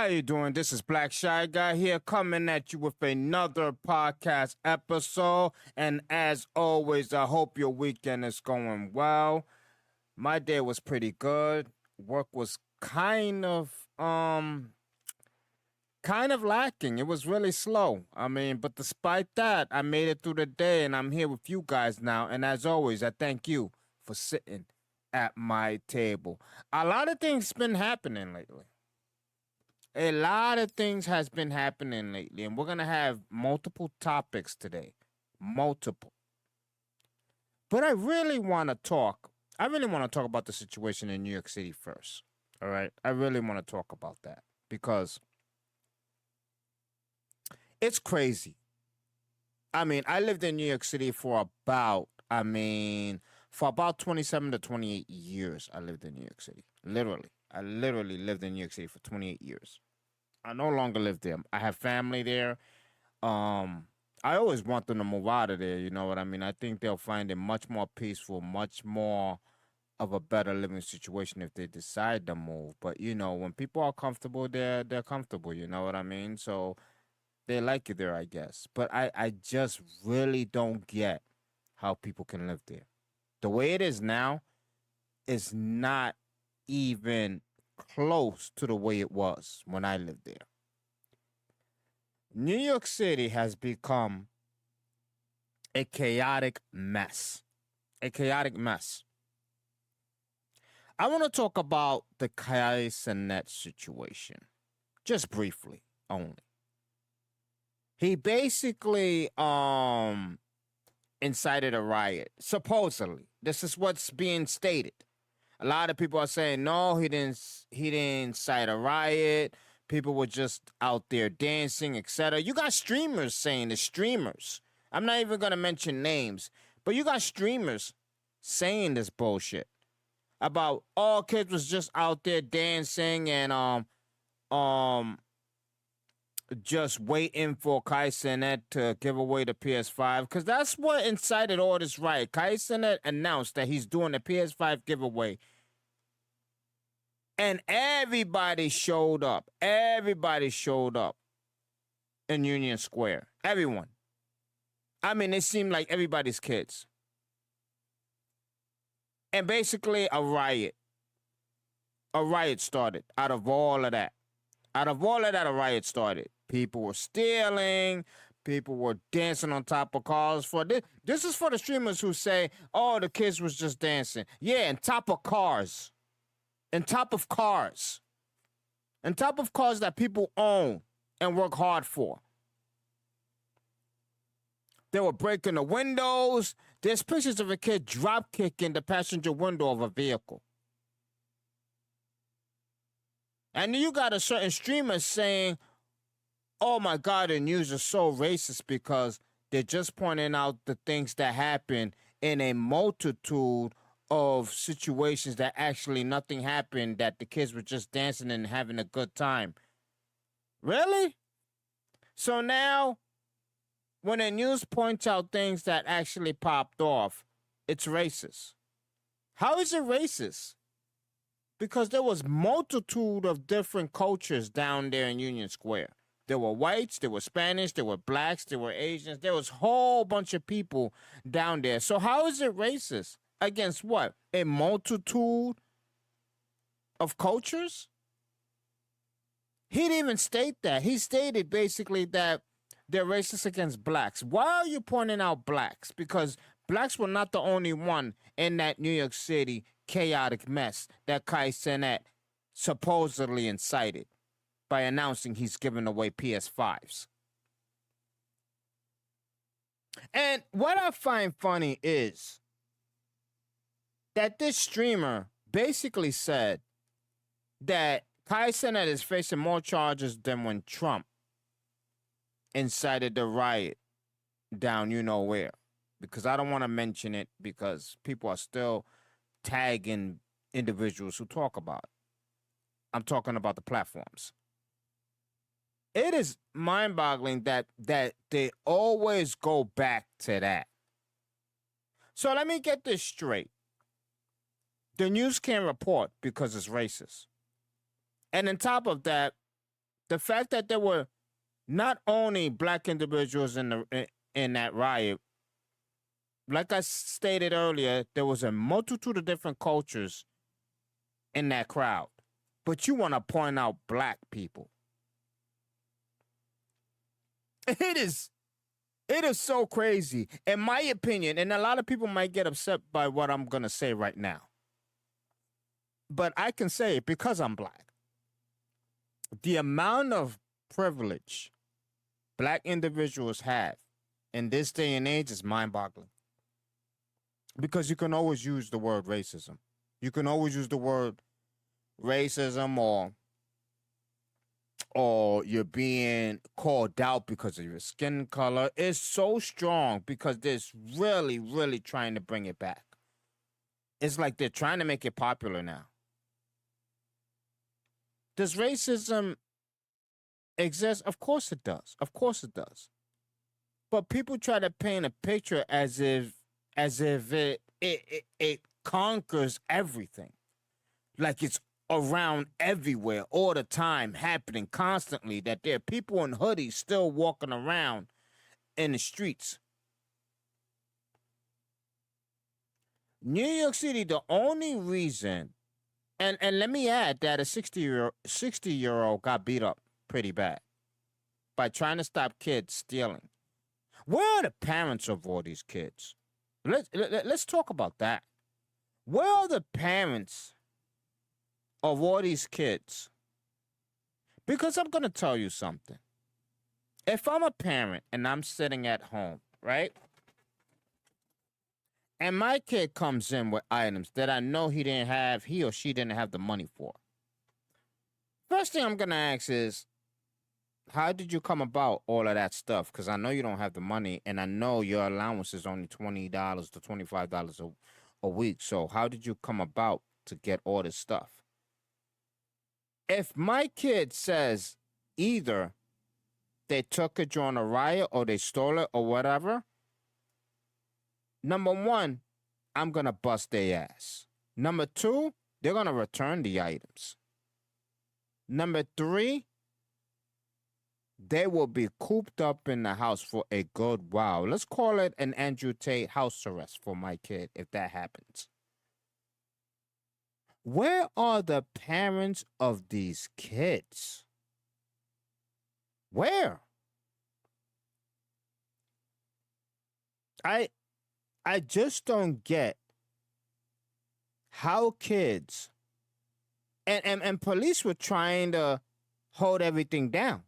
you doing? This is Black Shy Guy here, coming at you with another podcast episode. And as always, I hope your weekend is going well. My day was pretty good. Work was kind of lacking. It was really slow. But despite that, I made it through the day and I'm here with you guys now. And as always, I thank you for sitting at my table. A lot of things been happening lately. A lot of things has been happening lately, and we're gonna have multiple topics today. Multiple. But I really wanna talk. I really wanna talk about the situation in New York City first. All right. I really wanna talk about that because it's crazy. I lived in New York City for about 27 to 28 years. I lived in New York City. Literally. I literally lived in New York City for 28 years. I no longer live there. I have family there. I always want them to move out of there, you know what I mean? I think they'll find it much more peaceful, much more of a better living situation if they decide to move. But when people are comfortable, they're comfortable, you know what I mean? So they like it there, I guess. But I just really don't get how people can live there. The way it is now is not even close to the way it was when I lived there. New York City has become a chaotic mess. A chaotic mess. I want to talk about the Cenat'S situation. Just briefly only. He basically incited a riot. Supposedly. This is what's being stated. A lot of people are saying, no, he didn't incite a riot. People were just out there dancing, etc. You got streamers saying the streamers. I'm not even going to mention names, but you got streamers saying this bullshit about all kids was just out there dancing and just waiting for Cenat to give away the PS5, because that's what incited all this riot. Cenat announced that he's doing the PS5 giveaway, and everybody showed up. Everybody showed up in Union Square. Everyone. It seemed like everybody's kids. And basically a riot. A riot started out of all of that. Out of all of that, a riot started. People were stealing. People were dancing on top of cars. For this is for the streamers who say, oh, the kids was just dancing. Yeah, on top of cars. On top of cars. On top of cars that people own and work hard for. They were breaking the windows. There's pictures of a kid drop kicking the passenger window of a vehicle. And you got a certain streamer saying, oh my God, the news is so racist because they're just pointing out the things that happen in a multitude of situations that actually nothing happened, that the kids were just dancing and having a good time. Really? So now, when the news points out things that actually popped off, it's racist. How is it racist? Because there was multitude of different cultures down there in Union Square. There were whites, there were Spanish, there were blacks, there were Asians. There was a whole bunch of people down there. So how is it racist? Against what? A multitude of cultures? He didn't even state that. He stated basically that they're racist against blacks. Why are you pointing out blacks? Because blacks were not the only one in that New York City chaotic mess that Cenat supposedly incited by announcing he's giving away PS5s. And what I find funny is that this streamer basically said that Cenat is facing more charges than when Trump incited the riot down you know where. Because I don't want to mention it because people are still tagging individuals who talk about it. I'm talking about the platforms. It is mind-boggling that they always go back to that. So let me get this straight. The news can't report because it's racist. And on top of that, The fact that there were not only black individuals in that riot, like I stated earlier, there was a multitude of different cultures in that crowd. But you want to point out black people. It is so crazy. In my opinion, and a lot of people might get upset by what I'm going to say right now. But I can say it because I'm black. The amount of privilege black individuals have in this day and age is mind-boggling. Because you can always use the word racism. You can always use the word racism or you're being called out because of your skin color. Is so strong because they're really, really trying to bring it back. It's like they're trying to make it popular now. Does racism exist? Of course it does. Of course it does. But people try to paint a picture as if it conquers everything. Like it's around everywhere, all the time, happening constantly, that there are people in hoodies still walking around in the streets. New York City, the only reason, and let me add that a 60-year-old got beat up pretty bad by trying to stop kids stealing. Where are the parents of all these kids? Let's talk about that. Where are the parents of all these kids? Because I'm going to tell you something. If I'm a parent and I'm sitting at home, right? And my kid comes in with items that I know he or she didn't have the money for. First thing I'm going to ask is, how did you come about all of that stuff? Because I know you don't have the money, and I know your allowance is only $20 to $25 a week. So how did you come about to get all this stuff? If my kid says either they took it during a riot or they stole it or whatever, number one, I'm going to bust their ass. Number two, they're going to return the items. Number three, they will be cooped up in the house for a good while. Let's call it an Andrew Tate house arrest for my kid if that happens. Where are the parents of these kids? Where? I just don't get how kids and police were trying to hold everything down.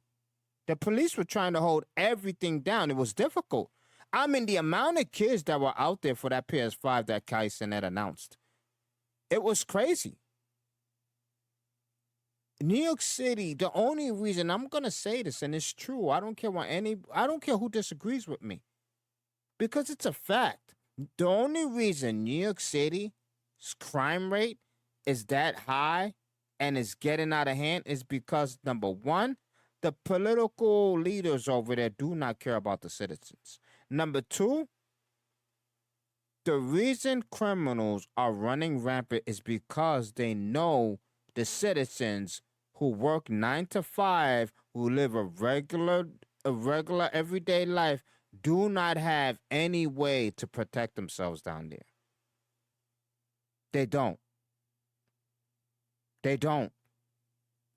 The police were trying to hold everything down. It was difficult. I mean, the amount of kids that were out there for that PS5 that Kai Cenat announced, it was crazy. New York City, the only reason I'm going to say this, and it's true, I don't care who disagrees with me, because it's a fact. The only reason New York City's crime rate is that high and is getting out of hand is because, number one, the political leaders over there do not care about the citizens. Number two, the reason criminals are running rampant is because they know the citizens who work 9 to 5, who live a regular everyday life, do not have any way to protect themselves down there. They don't. They don't.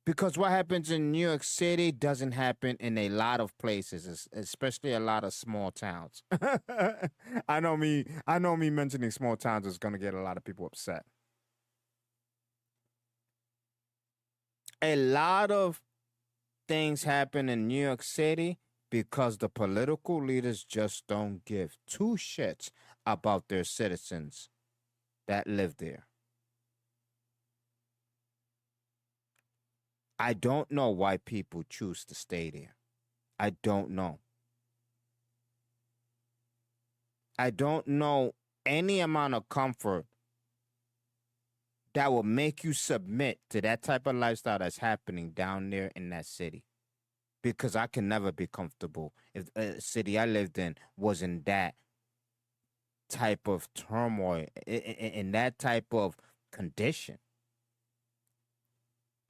Because what happens in New York City doesn't happen in a lot of places, especially a lot of small towns. I know me mentioning small towns is going to get a lot of people upset. A lot of things happen in New York City because the political leaders just don't give two shits about their citizens that live there. I don't know why people choose to stay there. I don't know. I don't know any amount of comfort that will make you submit to that type of lifestyle that's happening down there in that city. Because I can never be comfortable if a city I lived in was in that type of turmoil, in that type of condition.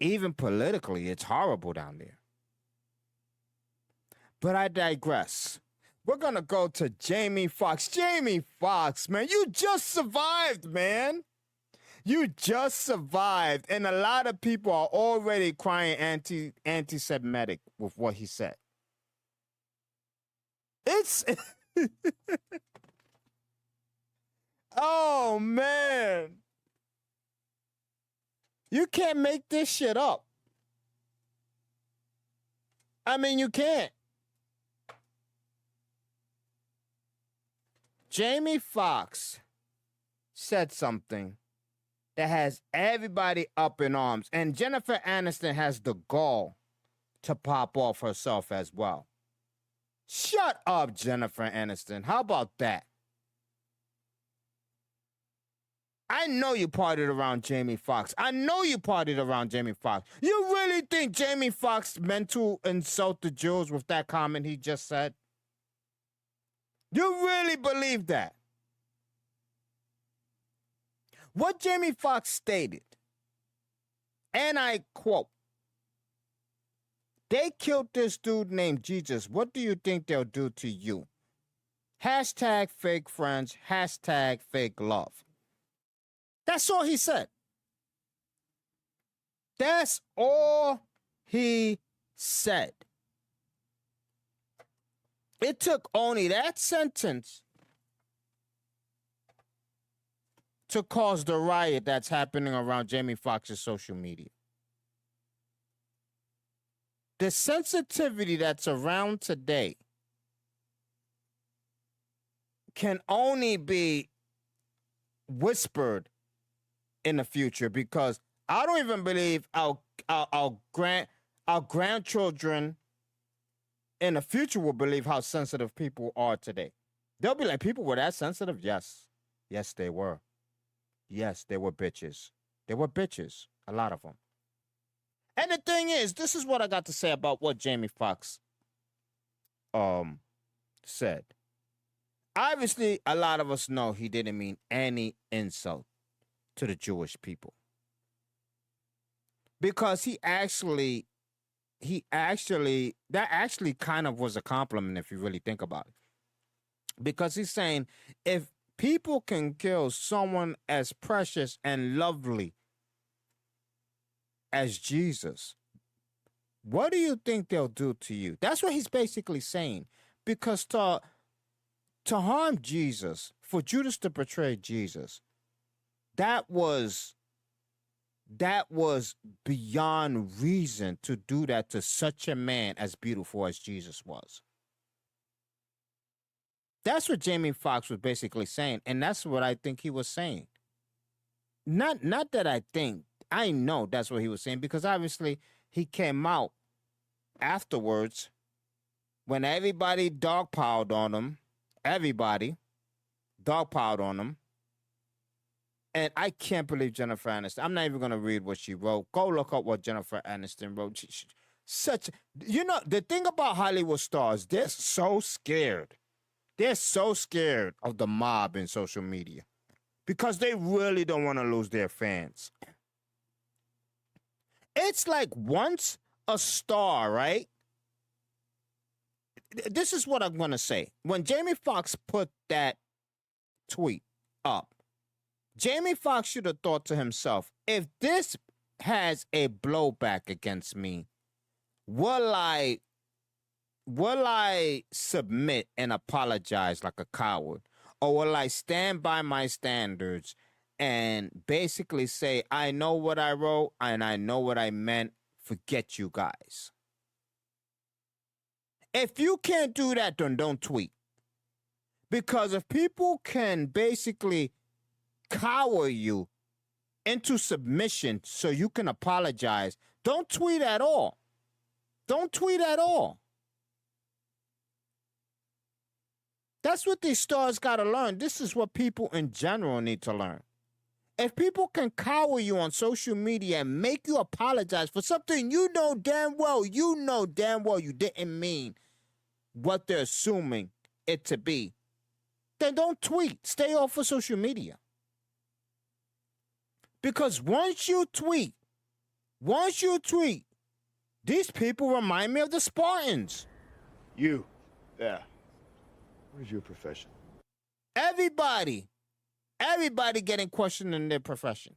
Even politically, it's horrible down there. But I digress. We're going to go to Jamie Foxx. Jamie Foxx, man, you just survived, man. You just survived. And a lot of people are already crying anti-Semitic with what he said. It's... oh, man. You can't make this shit up. I mean, you can't. Jamie Foxx said something that has everybody up in arms. And Jennifer Aniston has the gall to pop off herself as well. Shut up, Jennifer Aniston. How about that? I know you partied around Jamie Foxx. I know you partied around Jamie Foxx. You really think Jamie Foxx meant to insult the Jews with that comment he just said? You really believe that? What Jamie Foxx stated, and I quote, "They killed this dude named Jesus. What do you think they'll do to you? Hashtag fake friends, hashtag fake love." That's all he said. That's all he said. It took only that sentence to cause the riot that's happening around Jamie Foxx's social media. The sensitivity that's around today can only be whispered in the future, because I don't even believe our grandchildren in the future will believe how sensitive people are today. They'll be like, people were that sensitive? Yes. Yes, they were. Yes, they were bitches. They were bitches. A lot of them. And the thing is, this is what I got to say about what Jamie Foxx said. Obviously, a lot of us know he didn't mean any insult to the Jewish people. Because that actually kind of was a compliment if you really think about it. Because he's saying, if people can kill someone as precious and lovely as Jesus, what do you think they'll do to you? That's what he's basically saying. Because to harm Jesus, for Judas to betray Jesus, that was beyond reason to do that to such a man as beautiful as Jesus was. That's what Jamie Foxx was basically saying, and that's what I think he was saying. Not that I think, I know that's what he was saying, because obviously he came out afterwards when everybody dogpiled on him. Everybody dogpiled on him. And I can't believe Jennifer Aniston. I'm not even going to read what she wrote. Go look up what Jennifer Aniston wrote. The thing about Hollywood stars, they're so scared. They're so scared of the mob in social media because they really don't want to lose their fans. It's like once a star, right? This is what I'm going to say. When Jamie Foxx put that tweet up, Jamie Foxx should have thought to himself, if this has a blowback against me, will I submit and apologize like a coward? Or will I stand by my standards and basically say, I know what I wrote and I know what I meant, forget you guys? If you can't do that, then don't tweet. Because if people can basically cower you into submission so you can apologize, don't tweet at all. Don't tweet at all. That's what these stars got to learn. This is what people in general need to learn. If people can cower you on social media and make you apologize for something you know damn well you didn't mean what they're assuming it to be, then don't tweet. Stay off of social media. Because once you tweet, these people remind me of the Spartans. You, there. What is your profession? Everybody getting questioned in their profession.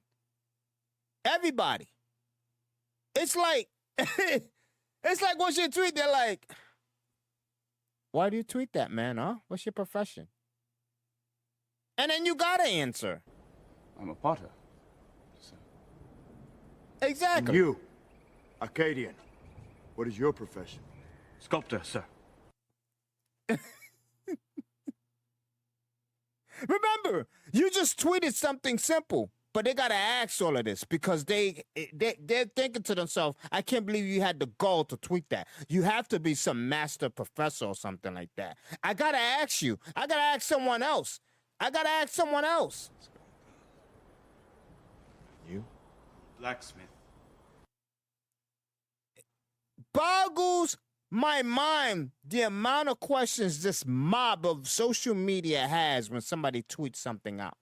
Everybody. It's like, it's like once you tweet, they're like, why do you tweet that, man, huh? What's your profession? And then you gotta answer. I'm a potter. So. Exactly. And you, Arcadian, what is your profession? Sculptor, sir. Remember, you just tweeted something simple, but they gotta ask all of this because they're thinking to themselves, I can't believe you had the gall to tweet that. You have to be some master professor or something like that. I gotta ask you. I gotta ask someone else. You? Blacksmith. Boggles my mind the amount of questions this mob of social media has when somebody tweets something out.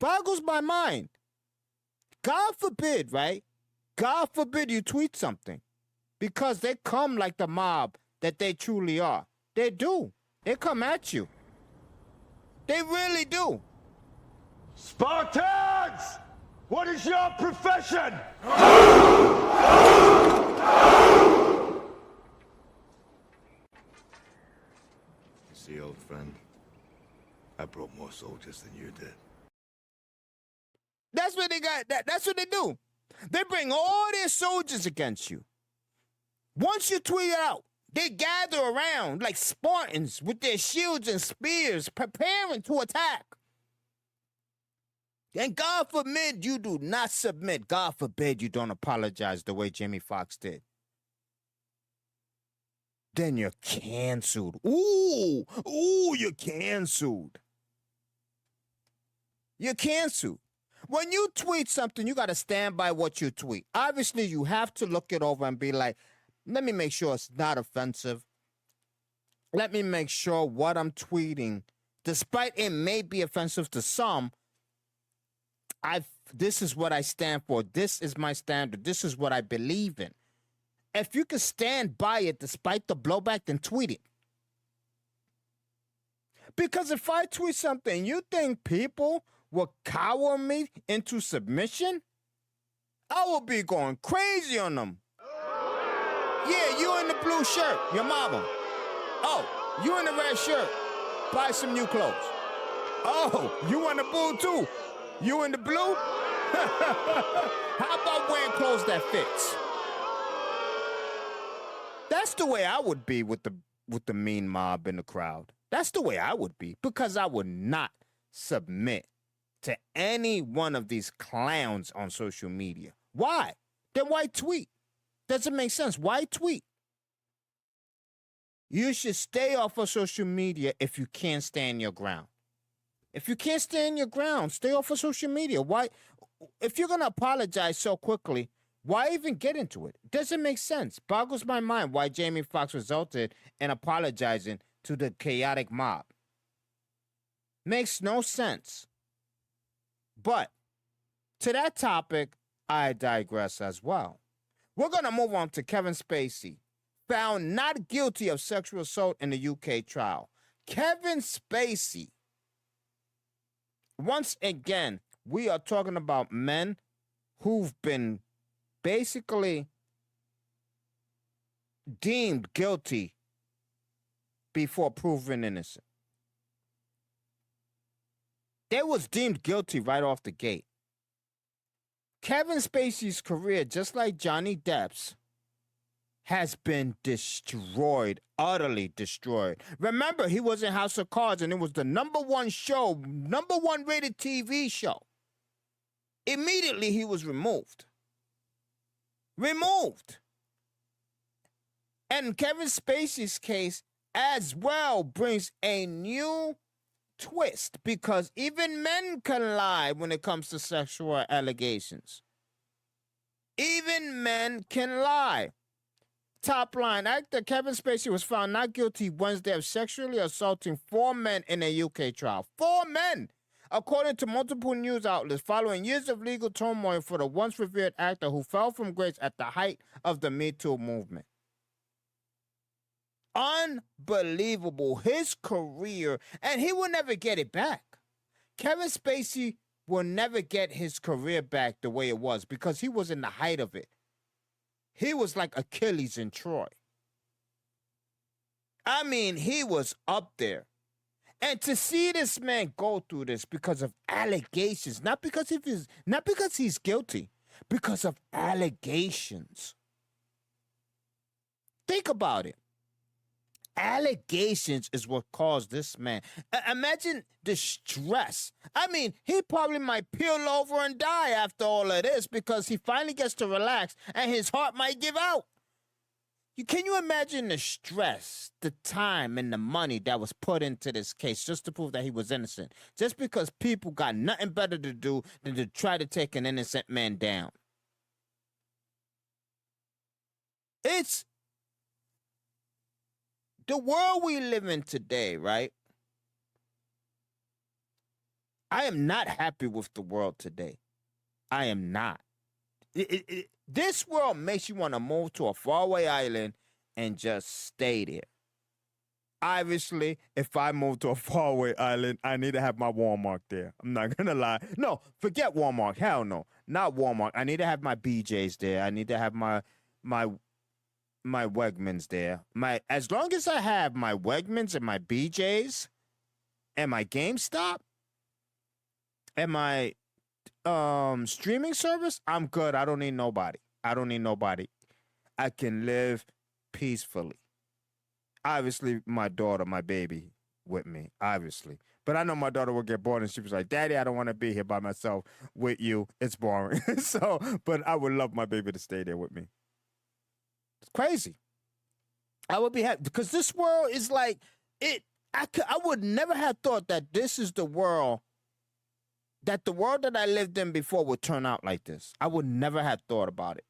Boggles my mind. God forbid, right? God forbid you tweet something. Because they come like the mob that they truly are. They do. They come at you. They really do. Spartans! What is your profession? See, old friend, I brought more soldiers than you did. That's what they got. That's what they do. They bring all their soldiers against you. Once you tweet it out, they gather around like Spartans with their shields and spears, preparing to attack. And God forbid you do not submit. God forbid you don't apologize the way Jamie Foxx did. Then you're canceled. Ooh, you're canceled. You're canceled. When you tweet something, you got to stand by what you tweet. Obviously, you have to look it over and be like, let me make sure it's not offensive. Let me make sure what I'm tweeting, despite it may be offensive to some, this is what I stand for. This is my standard. This is what I believe in. If you can stand by it despite the blowback, then tweet it. Because if I tweet something, you think people will cower me into submission? I will be going crazy on them. Yeah, you in the blue shirt, your mama. Oh, you in the red shirt, buy some new clothes. Oh, you in the blue too. You in the blue? How about wearing clothes that fits? That's the way I would be with the mean mob in the crowd. That's the way I would be, because I would not submit to any one of these clowns on social media. Why? Then why tweet? Doesn't make sense. Why tweet? You should stay off of social media if you can't stand your ground. If you can't stand your ground, stay off of social media. Why? If you're going to apologize so quickly, why even get into it? Doesn't make sense. Boggles my mind why Jamie Foxx resulted in apologizing to the chaotic mob. Makes no sense. But to that topic, I digress as well. We're going to move on to Kevin Spacey, found not guilty of sexual assault in the UK trial. Kevin Spacey. Once again, we are talking about men who've been basically deemed guilty before proven innocent. They was deemed guilty right off the gate. Kevin Spacey's career, just like Johnny Depp's, has been destroyed, utterly destroyed. Remember, he was in House of Cards, and it was the number one rated TV show. Immediately, he was removed. And Kevin Spacey's case as well brings a new twist, because even men can lie when it comes to sexual allegations. Even men can lie. Top line, actor Kevin Spacey was found not guilty Wednesday of sexually assaulting 4 men in a UK trial. 4 men! According to multiple news outlets, following years of legal turmoil for the once revered actor who fell from grace at the height of the Me Too movement. unbelievable. His career, and he will never get it back. Kevin Spacey will never get his career back the way it was because he was in the height of it. He was like Achilles in Troy. I mean, he was up there. And to see this man go through this because of allegations, not because he's guilty, because of allegations. Think about it. Allegations is what caused this man. Imagine the stress. I mean, he probably might peel over and die after all of this because he finally gets to relax and his heart might give out. Can you imagine the stress, the time, and the money that was put into this case just to prove that he was innocent? Just because people got nothing better to do than to try to take an innocent man down. It's the world we live in today, right? I am not happy with the world today. I am not. This world makes you want to move to a faraway island and just stay there. Obviously, if I move to a faraway island, I need to have my Walmart there. I'm not going to lie. No, forget Walmart. Hell no. Not Walmart. I need to have my BJ's there. I need to have my Wegmans there. As long as I have my Wegmans and my BJ's and my GameStop and my streaming service, I'm good. I don't need nobody. I can live peacefully. Obviously, my daughter, my baby, with me, obviously. But I know my daughter will get bored and she was like, Daddy, I don't want to be here by myself with you. It's boring. But I would love my baby to stay there with me. It's crazy. I would be happy because this world is like it. I would never have thought that this is the world, that the world that I lived in before would turn out like this. I would never have thought about it.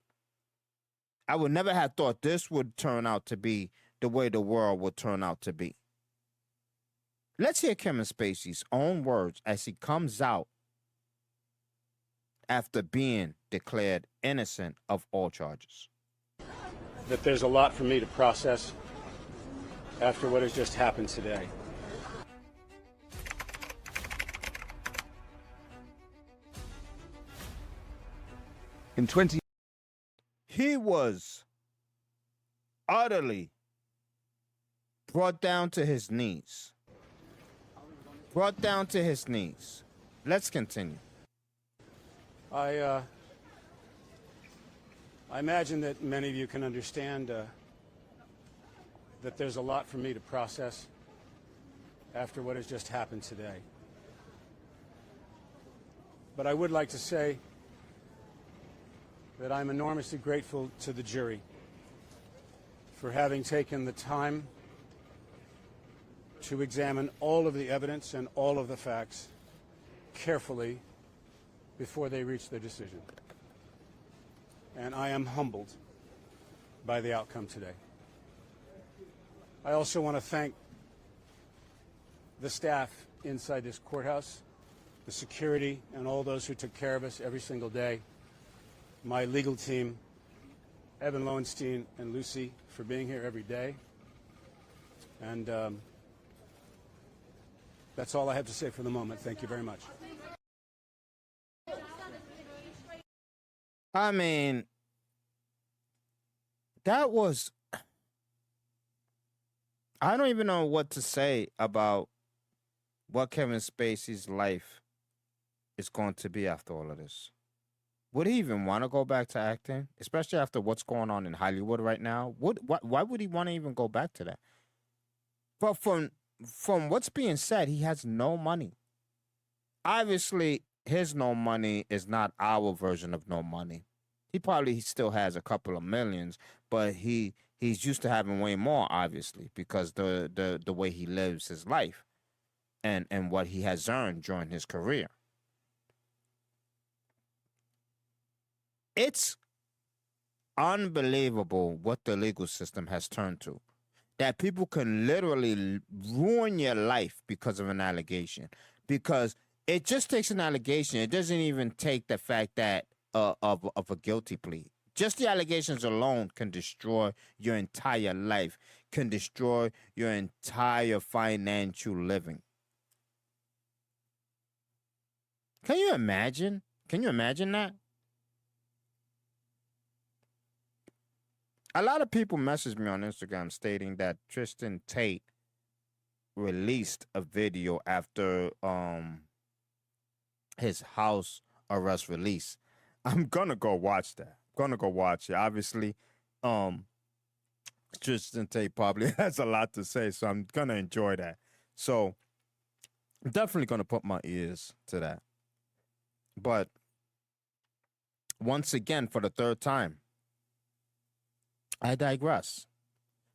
I would never have thought this would turn out to be the way the world would turn out to be. Let's hear Kevin Spacey's own words as he comes out after being declared innocent of all charges. That there's a lot for me to process after what has just happened today. He was utterly brought down to his knees. Let's continue. I imagine that many of you can understand that there's a lot for me to process after what has just happened today. But I would like to say that I'm enormously grateful to the jury for having taken the time to examine all of the evidence and all of the facts carefully before they reach their decision. And I am humbled by the outcome today. I also want to thank the staff inside this courthouse, the security, and all those who took care of us every single day. My legal team, Evan Lowenstein and Lucy, for being here every day. And that's all I have to say for the moment. Thank you very much. I mean, that was... I don't even know what to say about what Kevin Spacey's life is going to be after all of this. Would he even want to go back to acting? Especially after what's going on in Hollywood right now? Why would he want to even go back to that? But from what's being said, he has no money. Obviously, his no money is not our version of no money. He probably still has a couple of millions, but he's used to having way more, obviously, because the way he lives his life and what he has earned during his career. It's unbelievable what the legal system has turned to. That people can literally ruin your life because of an allegation. Because it just takes an allegation. It doesn't even take the fact that of a guilty plea. Just the allegations alone can destroy your entire life, can destroy your entire financial living. Can you imagine? Can you imagine that? A lot of people message me on Instagram stating that Tristan Tate released a video after his house arrest release. I'm gonna go watch that. Gonna go watch it. Obviously, Tristan Tate probably has a lot to say, so I'm gonna enjoy that. So I'm definitely gonna put my ears to that. But once again, for the third time, I digress.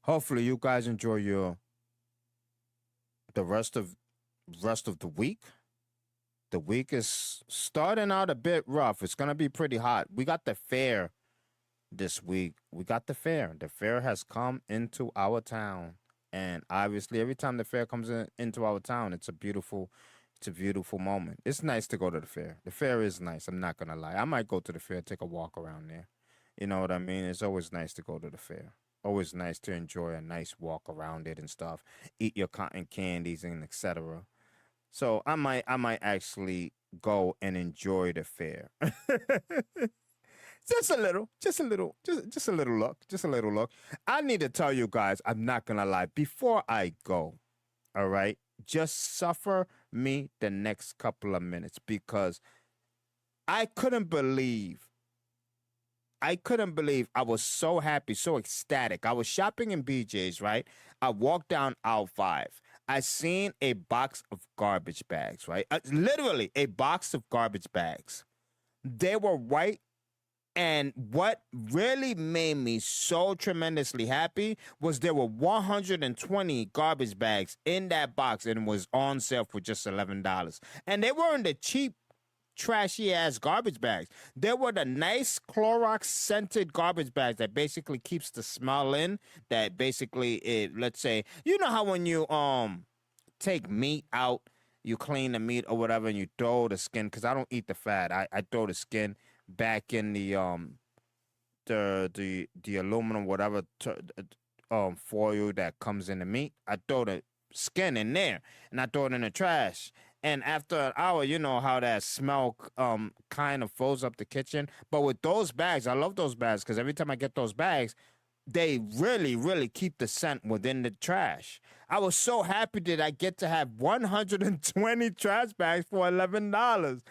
Hopefully, you guys enjoy the rest of the week. The week is starting out a bit rough. It's gonna be pretty hot. We got the fair this week. We got the fair. The fair has come into our town, and obviously, every time the fair comes into our town, it's a beautiful moment. It's nice to go to the fair. The fair is nice. I'm not gonna lie. I might go to the fair, take a walk around there. You know what I mean? It's always nice to go to the fair. Always nice to enjoy a nice walk around it and stuff. Eat your cotton candies and etc. So I might actually go and enjoy the fair. Just a little look. I need to tell you guys, I'm not gonna lie. Before I go, all right, just suffer me the next couple of minutes because I couldn't believe I was so happy, so ecstatic. I was shopping in BJ's, right? I walked down aisle 5. I seen a box of garbage bags, right? Literally a box of garbage bags. They were white. And what really made me so tremendously happy was there were 120 garbage bags in that box and it was on sale for just $11. And they weren't the cheap, trashy-ass garbage bags. They were the nice Clorox-scented garbage bags that basically keeps the smell in, that basically, let's say, you know how when you take meat out, you clean the meat or whatever, and you throw the skin, because I don't eat the fat. I throw the skin back in the aluminum whatever foil that comes in the meat. I throw the skin in there and I throw it in the trash. And after an hour, you know how that smell kind of fills up the kitchen. But with those bags, I love those bags because every time I get those bags, they really, really keep the scent within the trash. I was so happy that I get to have 120 trash bags for $11.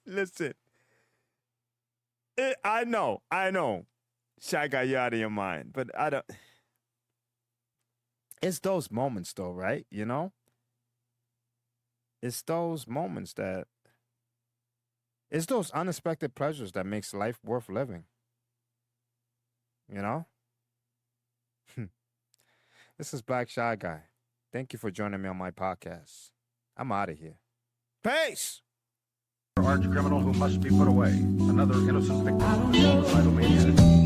Listen, I know, Shy got you out of your mind, but I don't. It's those moments, though, right? You know, it's those moments it's those unexpected pleasures that makes life worth living. You know? This is Black Shy Guy. Thank you for joining me on my podcast. I'm out of here. Peace! Arch criminal who must be put away. Another innocent victim of suicidal maniac.